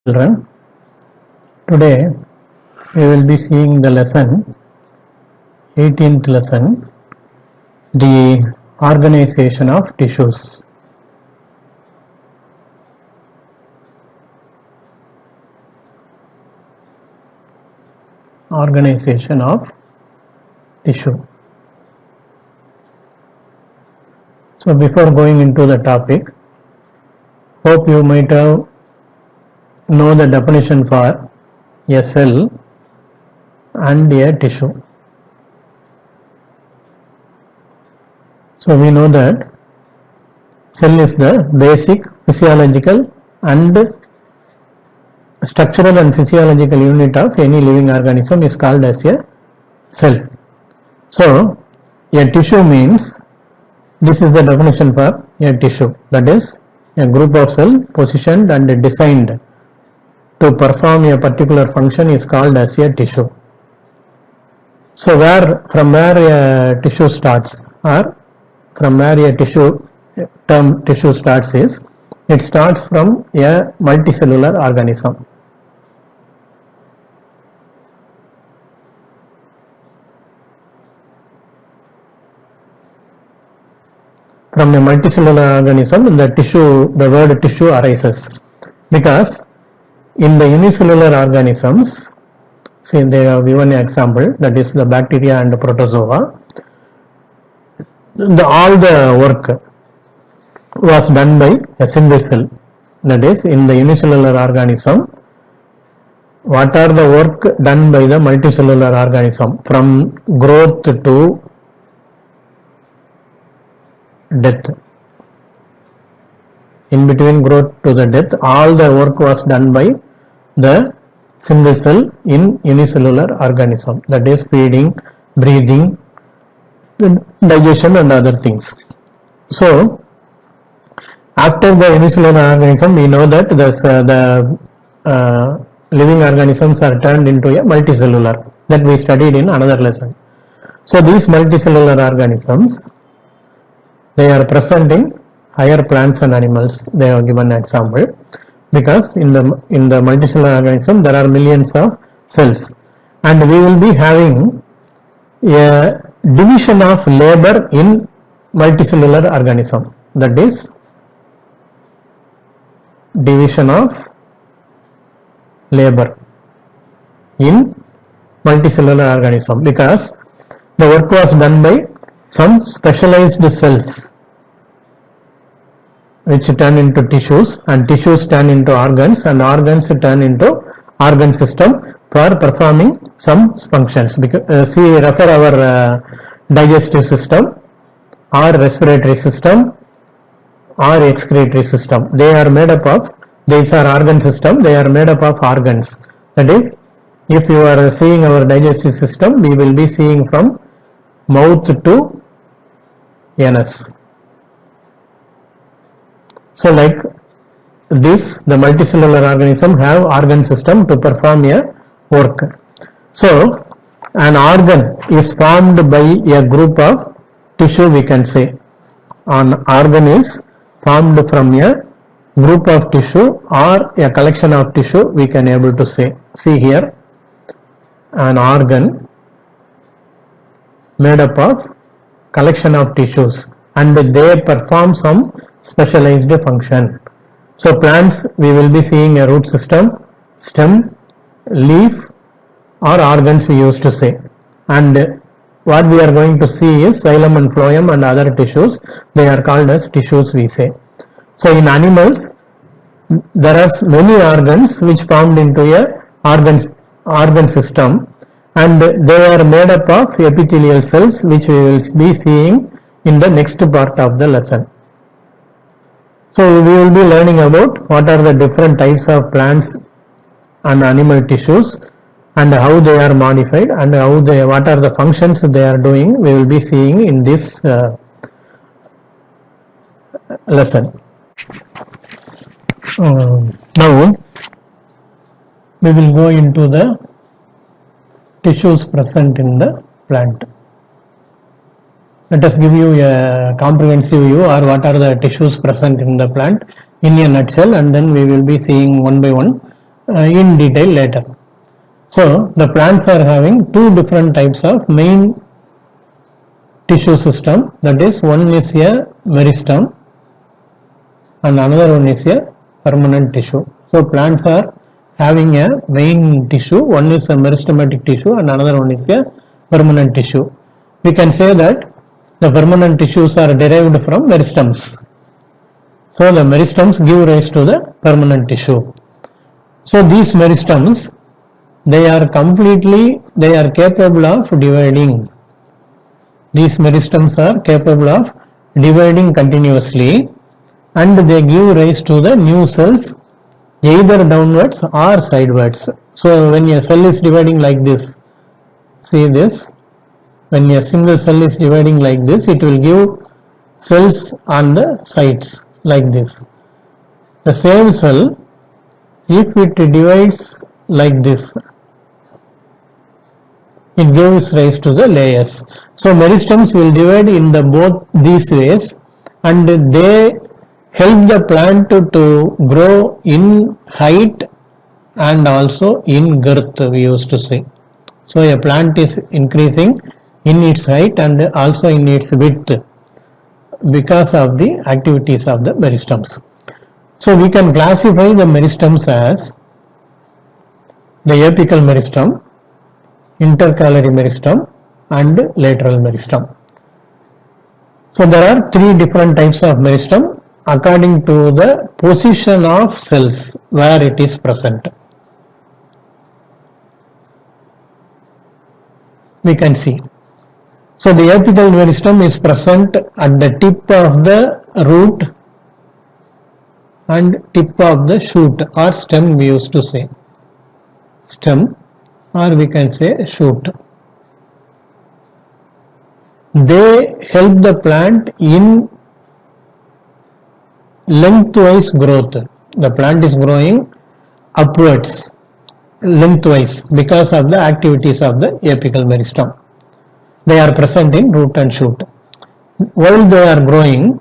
Children, today we will be seeing the lesson 18th lesson, the organization of tissues. Organization of tissue. So before going into the topic, hope you might have know the definition for a cell and a tissue. So we know that cell is the basic physiological and structural and physiological unit of any living organism is called as a cell. So a tissue means, this is the definition for a tissue, that is a group of cells positioned and designed to perform a particular function is called as a tissue. So from where a tissue starts, or from where a term tissue starts is, it starts from a multicellular organism. From a multicellular organism, the word tissue arises, because in the unicellular organisms, see they have given an example, that is the bacteria and the protozoa. All the work was done by a single cell, that is in the unicellular organism. What are the work done by the multicellular organism, from growth to death? In between growth to the death, all the work was done by the single cell in unicellular organism, that is feeding, breathing, digestion and other things. So after the unicellular organism, we know that the living organisms are turned into a multicellular, that we studied in another lesson. So these multicellular organisms, they are present in higher plants and animals. They have given an example, because in the multicellular organism there are millions of cells, and we will be having a division of labor in multicellular organism, that is division of labor in multicellular organism, because the work was done by some specialized cells which turn into tissues, and tissues turn into organs, and organs turn into organ system for performing some functions. Because refer our digestive system or respiratory system or excretory system. They are made up of, these are organ system, they are made up of organs. That is, if you are seeing our digestive system, we will be seeing from mouth to anus. So like this, the multicellular organism have organ system to perform a work. So an organ is formed by a group of tissue, we can say. An organ is formed from a group of tissue or a collection of tissue, we can able to say. See here, an organ made up of collection of tissues, and they perform some specialized function. So plants, we will be seeing a root system, stem, leaf, or organs we used to say. And what we are going to see is xylem and phloem and other tissues. They are called as tissues, we say. So in animals, there are many organs which formed into a organ system, and they are made up of epithelial cells, which we will be seeing in the next part of the lesson. So we will be learning about what are the different types of plants and animal tissues, and how they are modified, and what are the functions they are doing. We will be seeing in this lesson. Now we will go into the tissues present in the plant. Let us give you a comprehensive view, or what are the tissues present in the plant in a nutshell, and then we will be seeing one by one in detail later. So the plants are having two different types of main tissue system, that is, one is a meristem and another one is a permanent tissue. So plants are having a main tissue, one is a meristematic tissue and another one is a permanent tissue. We can say that the permanent tissues are derived from meristems. So the meristems give rise to the permanent tissue. So these meristems, they are capable of dividing. These meristems are capable of dividing continuously and they give rise to the new cells either downwards or sidewards. So when a cell is dividing like this, see this, when a single cell is dividing like this, it will give cells on the sides like this. The same cell, if it divides like this, it gives rise to the layers. So meristems will divide in the both these ways and they help the plant to grow in height and also in girth, we used to say. So a plant is increasing in its height and also in its width because of the activities of the meristems. So we can classify the meristems as the apical meristem, intercalary meristem and lateral meristem. So there are three different types of meristem according to the position of cells where it is present. We can see. So the apical meristem is present at the tip of the root and tip of the shoot or stem, we used to say. Stem or we can say shoot. They help the plant in lengthwise growth. The plant is growing upwards lengthwise because of the activities of the apical meristem. They are present in root and shoot. While they are growing,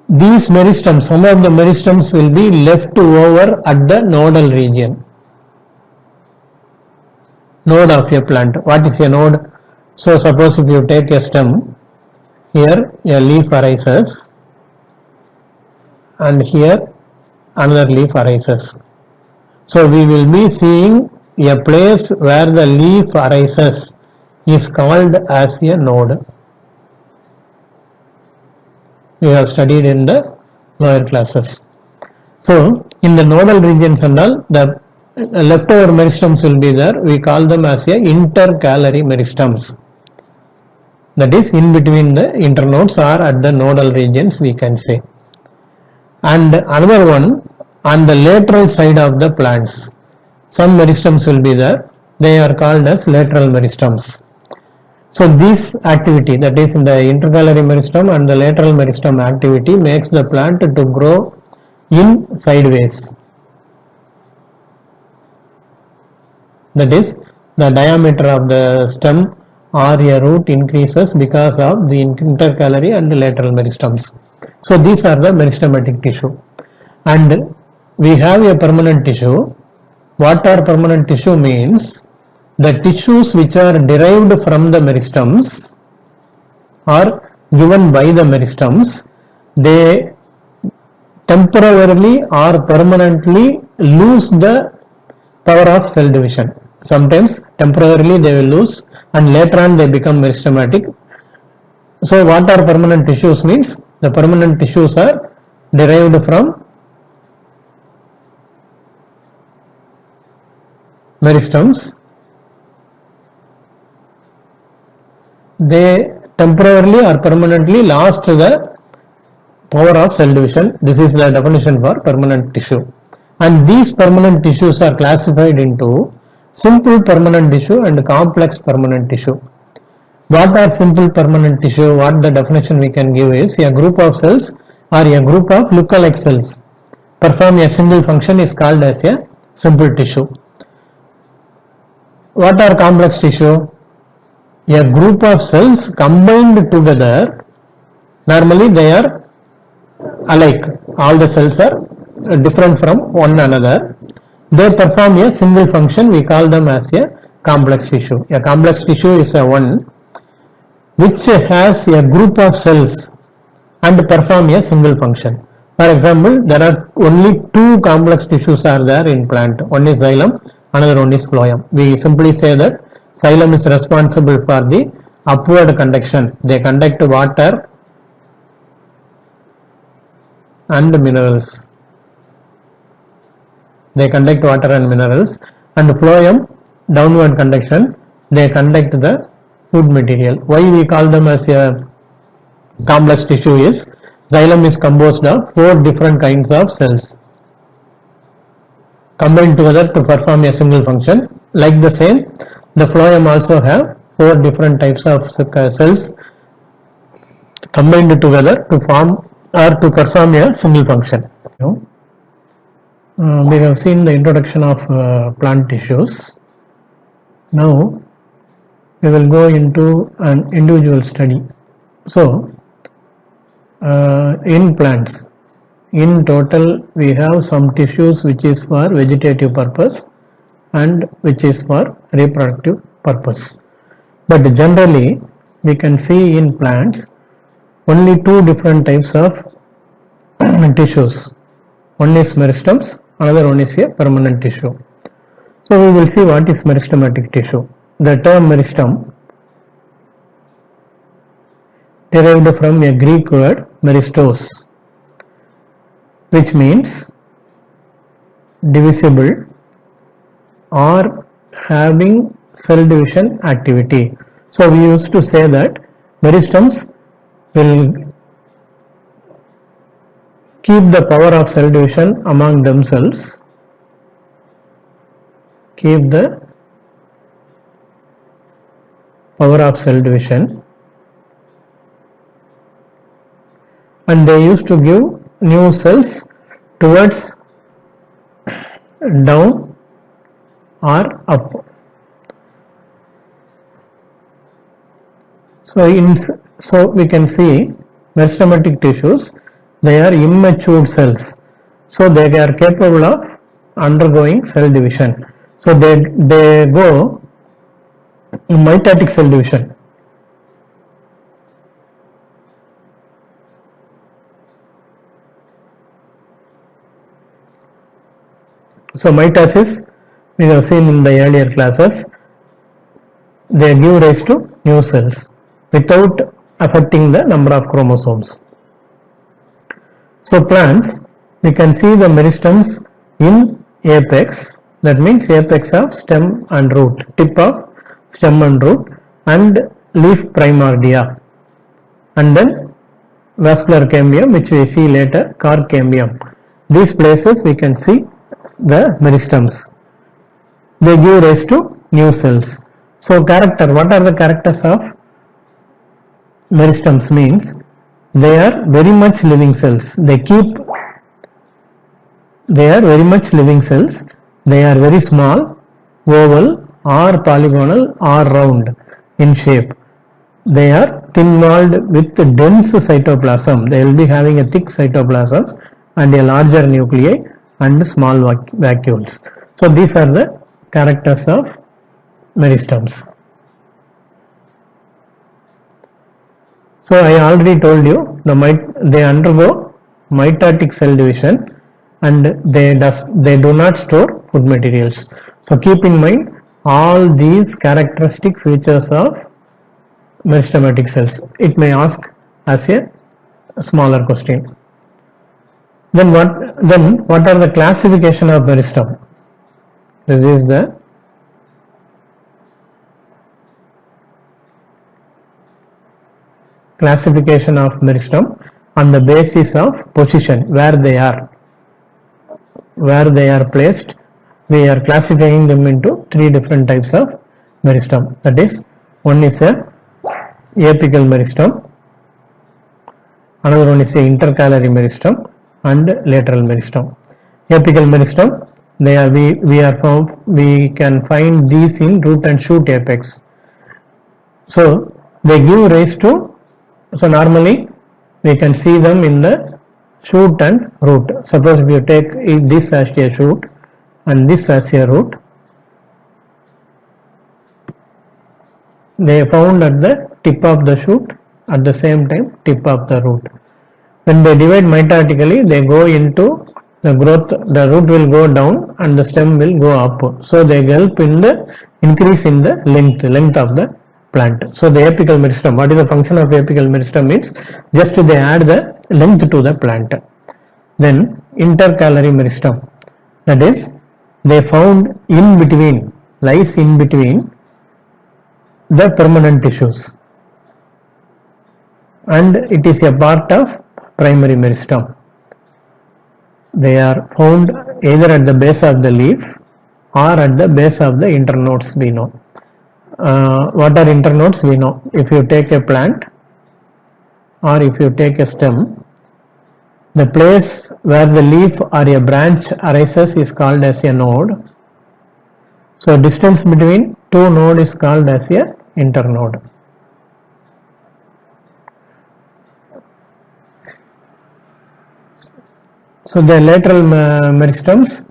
these meristems, some of the meristems will be left over at the nodal region. Node of a plant. What is a node? So suppose if you take a stem, here a leaf arises and here another leaf arises. So we will be seeing a place where the leaf arises is called as a node. We have studied in the lower classes. So in the nodal regions and all, the leftover meristems will be there. We call them as a intercalary meristems. That is in between the internodes or at the nodal regions, we can say. And another one on the lateral side of the plants, some meristems will be there. They are called as lateral meristems. So this activity, that is in the intercalary meristem and the lateral meristem activity, makes the plant to grow in sideways. That is, the diameter of the stem or a root increases because of the intercalary and the lateral meristems. So these are the meristematic tissue. And we have a permanent tissue. What are permanent tissue means? The tissues which are derived from the meristems or given by the meristems, they temporarily or permanently lose the power of cell division. Sometimes temporarily they will lose and later on they become meristematic. So what are permanent tissues means? The permanent tissues are derived from meristems. They temporarily or permanently lost the power of cell division. This is the definition for permanent tissue. And these permanent tissues are classified into simple permanent tissue and complex permanent tissue. What are simple permanent tissue? What the definition we can give is a group of cells or a group of lookalike cells perform a single function is called as a simple tissue. What are complex tissue? A group of cells combined together, normally they are alike, all the cells are different from one another, they perform a single function. We call them as a complex tissue. A complex tissue is a one which has a group of cells and perform a single function. For example, there are only two complex tissues are there in plant. One is xylem, another one is phloem. We simply say that xylem is responsible for the upward conduction. They conduct water and minerals. They conduct water and minerals, and phloem, downward conduction, they conduct the food material. Why we call them as a complex tissue is xylem is composed of 4 different kinds of cells combined together to perform a single function. Like the same, the phloem also have 4 different types of cells combined together to form or to perform a single function. We have seen the introduction of plant tissues. Now we will go into an individual study. So in plants, in total we have some tissues which is for vegetative purpose and which is for reproductive purpose. But generally we can see in plants only 2 different types of tissues. One is meristems, another one is a permanent tissue. So we will see what is meristematic tissue. The term meristem derived from a Greek word meristos, which means divisible or having cell division activity. So we used to say that meristems will keep the power of cell division among themselves, keep the power of cell division, and they used to give new cells towards down or up. So we can see meristematic tissues, they are immature cells, so they are capable of undergoing cell division. So they go mitotic cell division. So mitosis we have seen in the earlier classes, they give rise to new cells without affecting the number of chromosomes. So plants, we can see the meristems in apex, that means apex of stem and root, tip of stem and root, and leaf primordia, and then vascular cambium, which we see later, cork cambium. These places we can see the meristems. They give rise to new cells. So character, what are the characters of meristems? Means they are very much living cells. They are very much living cells. They are very small, oval or polygonal or round in shape. They are thin-walled with dense cytoplasm. They will be having a thick cytoplasm and a larger nuclei and small vacuoles. So these are the characters of meristems. So I already told you they undergo mitotic cell division and they do not store food materials. So keep in mind all these characteristic features of meristematic cells. It may ask as a smaller question. Then what are the classification of meristem? This is the classification of meristem on the basis of position, where they are placed. We are classifying them into 3 different types of meristem. That is, one is a apical meristem, another one is a intercalary meristem, and lateral meristem. Apical meristem, we can find these in root and shoot apex. So they give rise to, so normally we can see them in the shoot and root. Suppose if you take this as a shoot and this as a root. They found at the tip of the shoot, at the same time tip of the root. When they divide mitotically, they go into the growth, the root will go down and the stem will go up. So they help in the increase in the length of the plant. So the apical meristem, what is the function of apical meristem means just they add the length to the plant. Then intercalary meristem, that is they found in between, lies in between the permanent tissues, and it is a part of primary meristem. They are found either at the base of the leaf or at the base of the internodes. We know what are internodes. We know if you take a plant or if you take a stem, the place where the leaf or a branch arises is called as a node. So distance between two nodes is called as a internode. So the lateral meristems,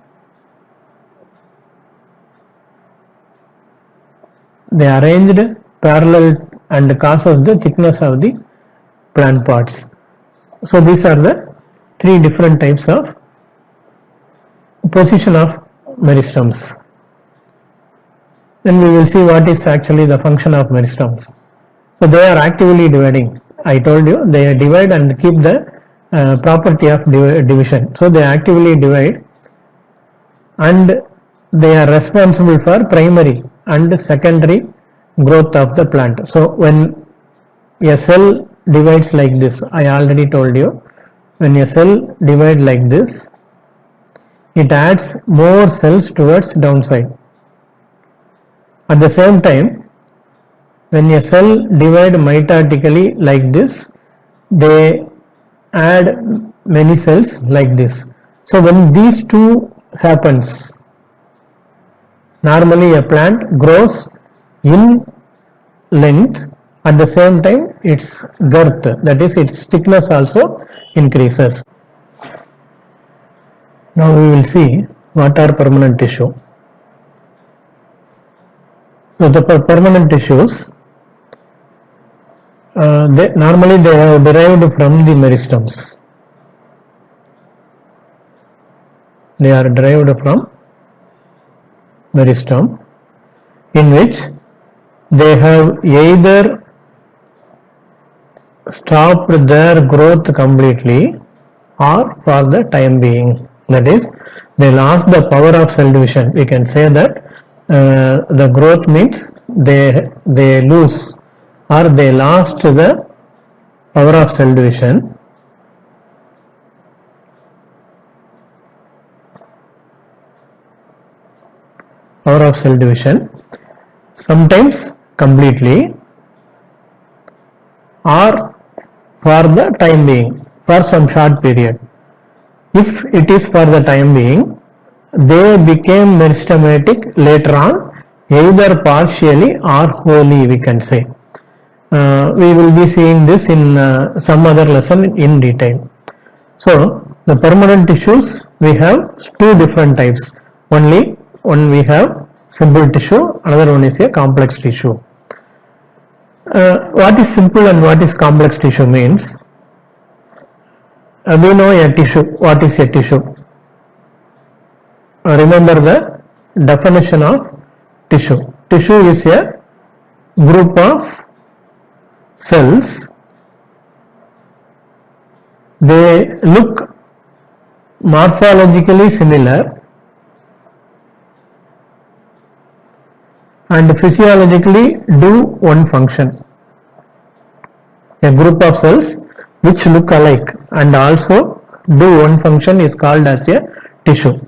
they are arranged parallel and causes the thickness of the plant parts. So these are the three different types of position of meristems. Then we will see what is actually the function of meristems. So they are actively dividing. I told you they divide and keep the property of division. So they actively divide and they are responsible for primary and secondary growth of the plant. So when a cell divides like this, I already told you, when a cell divides like this, it adds more cells towards downside. At the same time, when a cell divides mitotically like this, they add many cells like this. So when these two happens, normally a plant grows in length, at the same time its girth, that is its thickness also increases. Now we will see what are permanent tissue. So the permanent tissues, normally they are derived from the meristems. They are derived from meristem, in which they have either stopped their growth completely or for the time being, that is they lost the power of cell division. We can say that the growth means they lose or they lost the power of cell division. Power of cell division, sometimes completely or for the time being, for some short period. If it is for the time being, they became meristematic later on, either partially or wholly, we can say. We will be seeing this in some other lesson in detail. So the permanent tissues, we have two different types. One we have simple tissue, another one is a complex tissue. What is simple and what is complex tissue means, we know a tissue. What is a tissue? Remember the definition of tissue. Tissue is a group of cells. They look morphologically similar and physiologically do one function. A group of cells which look alike and also do one function is called as a tissue.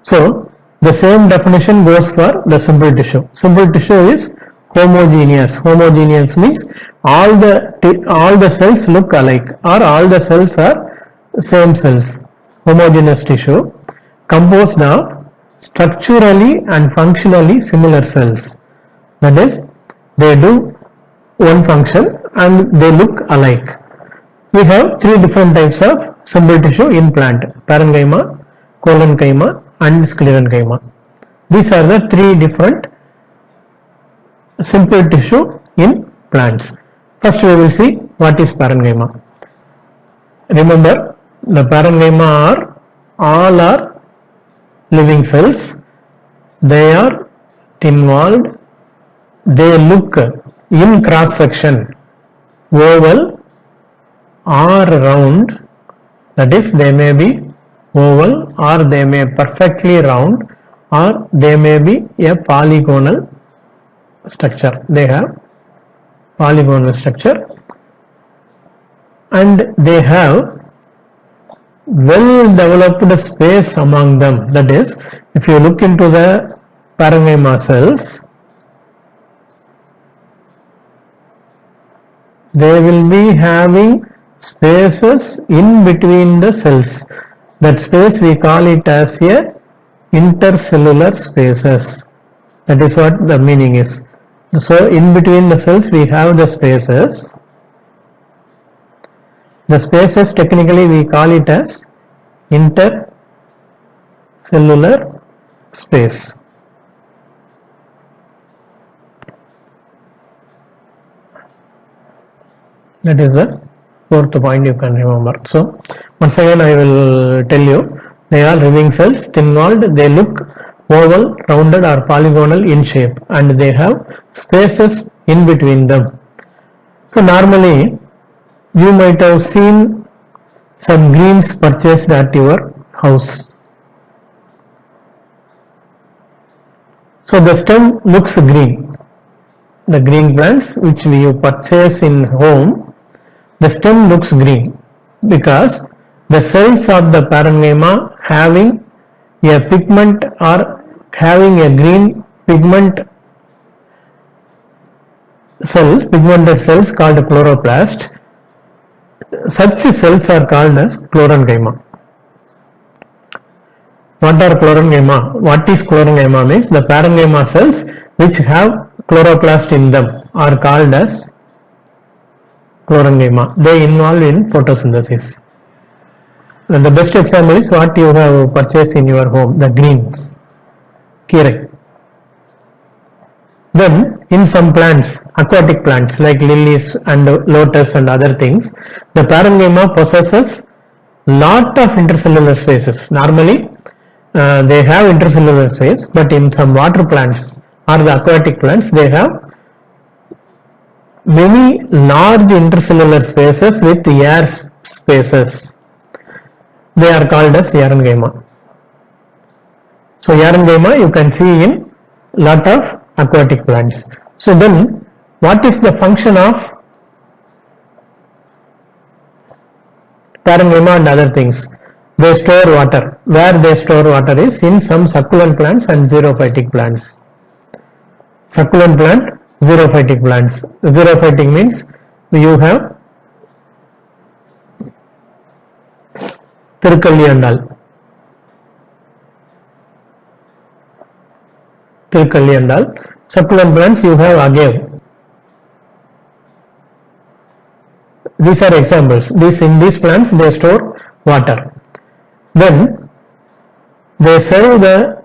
So the same definition goes for the simple tissue. Simple tissue is homogeneous. Homogeneous means all the cells look alike or all the cells are same cells. Homogeneous tissue composed of structurally and functionally similar cells. That is, they do one function and they look alike. We have three different types of simple tissue in plant: parenchyma, collenchyma and sclerenchyma. These are the three different simple tissue in plants. First we will see what is parenchyma. Remember, the parenchyma all are living cells. They are thin-walled. They look in cross section oval or round, that is they may be oval or they may perfectly round or they may be a polygonal structure. They have polygonal structure and they have well developed space among them. That is, if you look into the parenchyma cells, they will be having spaces in between the cells. That space we call it as a intercellular spaces. That is what the meaning is. So in between the cells we have the spaces. The spaces technically we call it as intercellular space. That is the fourth point you can remember. So once again I will tell you, they are living cells, thin-walled, they look oval, rounded or polygonal in shape and they have spaces in between them. So normally you might have seen some greens purchased at your house. So the stem looks green. The green plants which you purchase in home, the stem looks green because the cells of the parenchyma having a pigment or having a green pigmented cells called chloroplast. Such cells are called as chlorenchyma. What are chlorenchyma? What is chlorenchyma means the parenchyma cells which have chloroplast in them are called as chlorenchyma. They involved in photosynthesis. And the best example is what you have purchased in your home, the greens, kierai. Then in some plants, aquatic plants like lilies and lotus and other things, the parenchyma possesses lot of intercellular spaces. Normally they have intercellular space, but in some water plants or the aquatic plants they have many large intercellular spaces with air spaces. They are called as parenchyma. So parenchyma you can see in lot of aquatic plants. So then what is the function of parenchyma and other things? They store water. Where they store water is in some succulent plants and xerophytic plants. Succulent plant, xerophytic plants. Xerophytic means you have Tirukkalli and all. Tirukkalli and all. Succulent plants you have agave. These are examples. In these plants they store water. Then they serve the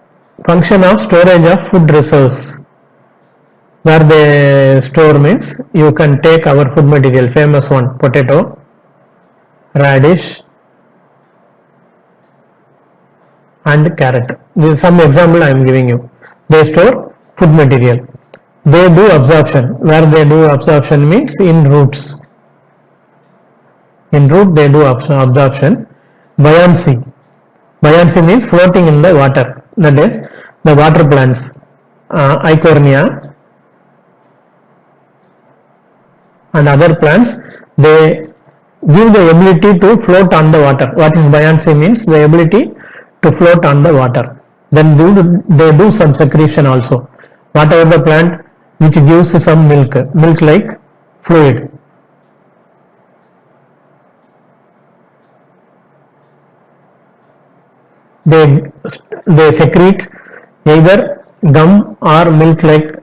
function of storage of food reserves. Where they store means you can take our food material, famous one, potato, radish and carrot. This is some example I am giving you. They store food material. They do absorption. Where they do absorption means in roots. In root they do absorption. Buoyancy. Buoyancy means floating in the water. That is the water plants, Eichhornia and other plants, they give the ability to float on the water. What is buoyancy means? The ability to float on the water. Then they do some secretion also. Whatever the plant which gives some milk like fluid. They secrete either gum or milk like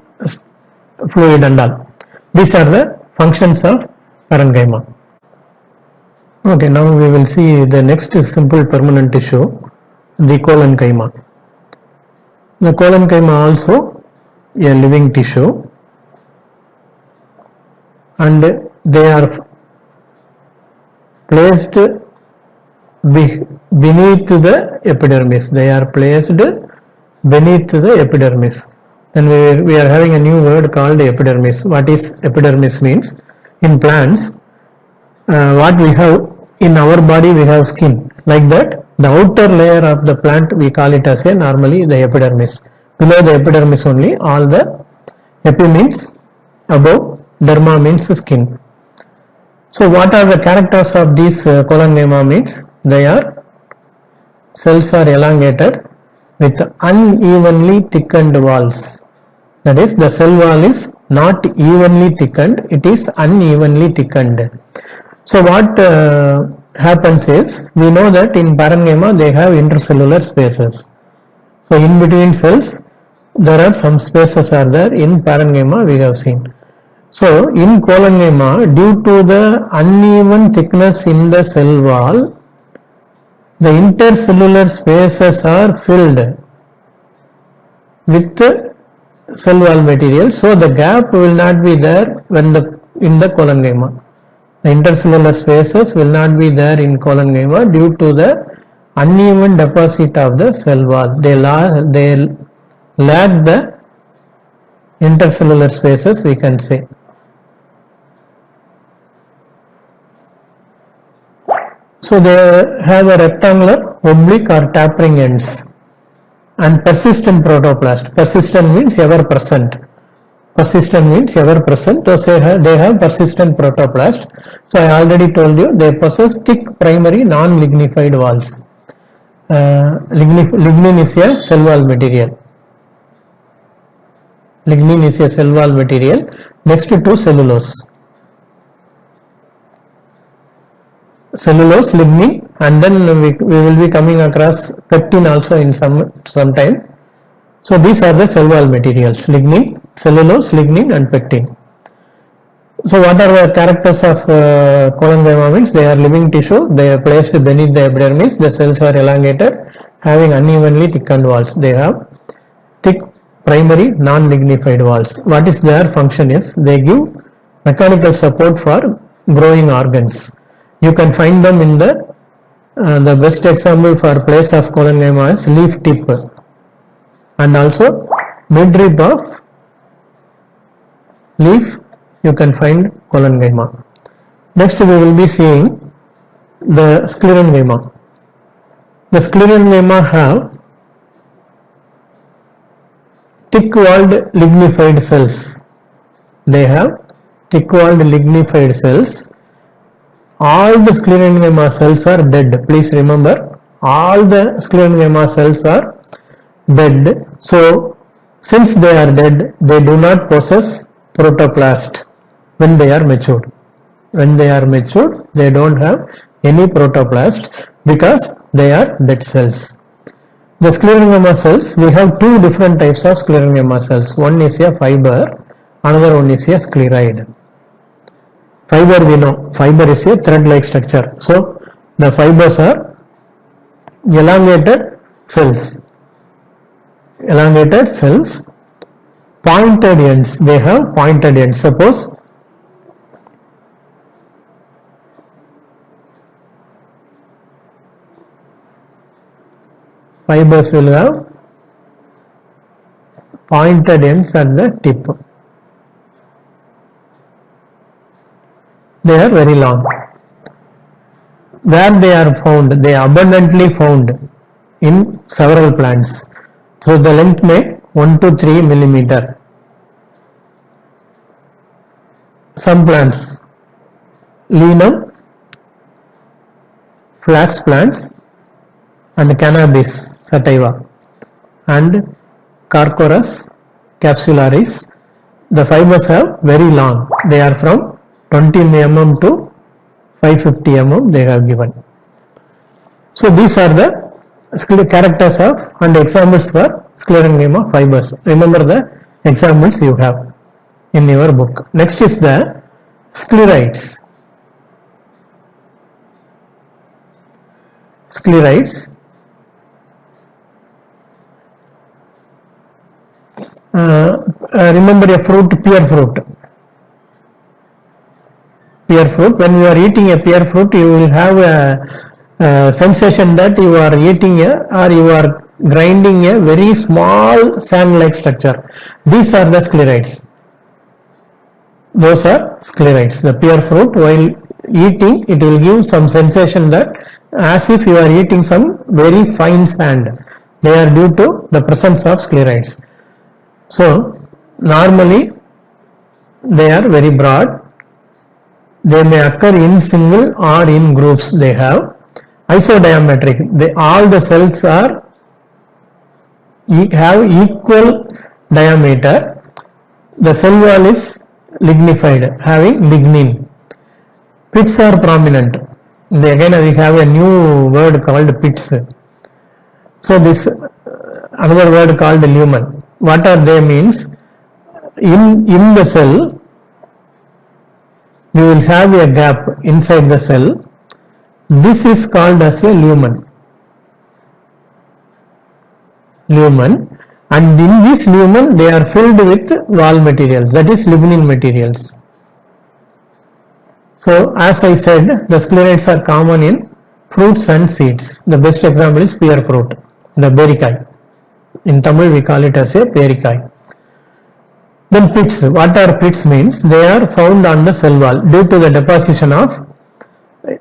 fluid and all. These are the functions of parenchyma. Okay, now we will see the next simple permanent tissue, the collenchyma. The collenchyma also a living tissue, and they are placed beneath the epidermis. They are placed beneath the epidermis. Then we are having a new word called epidermis. What is epidermis means? In plants, what we have in our body, we have skin. Like that, the outer layer of the plant, we call it as a normally the epidermis. Below the epidermis only, all the epi means above, derma means skin. So what are the characters of these collenchyma means? They are cells are elongated with unevenly thickened walls. That is, the cell wall is not evenly thickened, it is unevenly thickened. So what happens is, we know that in parenchyma they have intercellular spaces. So in between cells there are some spaces are there. In parenchyma we have seen. So in collenchyma, due to the uneven thickness in the cell wall, the intercellular spaces are filled with cell wall material. So the gap will not be there when in the collenchyma. The intercellular spaces will not be there in collenchyma due to the uneven deposit of the cell wall. They lack the intercellular spaces, we can say. So they have a rectangular, oblique or tapering ends and persistent protoplast. Persistent means ever present. Persistent means ever present. So they have persistent protoplast. So I already told you they possess thick primary non-lignified walls. Lignin is a cell wall material. Lignin is a cell wall material next to cellulose. Cellulose, lignin, and then we will be coming across pectin also in some time. So these are the cell wall materials: lignin, cellulose, lignin, and pectin. So what are the characters of collenchyma means? They are living tissue. They are placed beneath the epidermis. The cells are elongated, having unevenly thickened walls. They have thick primary non-lignified walls. What is their function is? They give mechanical support for growing organs. You can find them in the best example for place of collenchyma is leaf tip and also midrib of leaf. You can find collenchyma. Next we will be seeing the sclerenchyma. The sclerenchyma have thick-walled lignified cells. They have thick-walled lignified cells. All the sclerenchyma cells are dead. Please remember, all the sclerenchyma cells are dead. So since they are dead, they do not possess protoplast when they are matured. When they are matured, they don't have any protoplast because they are dead cells. The sclerenchyma cells, we have two different types of sclerenchyma cells. One is a fiber, another one is a scleroid. Fiber, we know, fiber is a thread-like structure. So the fibers are elongated cells. Elongated cells, pointed ends. They have pointed ends. Suppose fibers will have pointed ends at the tip. They are very long. Where they are found? They are abundantly found in several plants. So the length may 1 to 3 millimeter. Some plants, linum, flax plants, and cannabis sativa, and Carchorus capsularis, the fibers have very long. They are from 20 mm to 550 mm they have given. So these are the characters of and examples for sclerenchyma fibers. Remember the examples you have in your book. Next is the scleroids. Scleroids. Remember a fruit, pear fruit. Pear fruit, when you are eating a pear fruit, you will have a sensation that you are eating or you are grinding a very small sand like structure. These are the sclerites. Those are sclerites. The pear fruit, while eating, it will give some sensation that as if you are eating some very fine sand. They are due to the presence of sclerites. So normally they are very broad. They may occur in single or in groups. They have isodiametric. All the cells have equal diameter. The cell wall is lignified, having lignin. Pits are prominent. Again we have a new word called pits. So this another word called lumen. What are they means? In the cell, you will have a gap inside the cell. This is called as a lumen. Lumen, and in this lumen they are filled with wall materials, that is lignin materials. So as I said, the sclerites are common in fruits and seeds. The best example is pear fruit, the berikai. In Tamil we call it as a perikai. Then pits. What are pits means? They are found on the cell wall due to the deposition of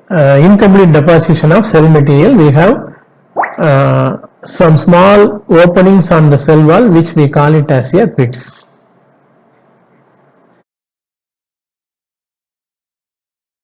incomplete deposition of cell material. We have some small openings on the cell wall which we call it as a pits.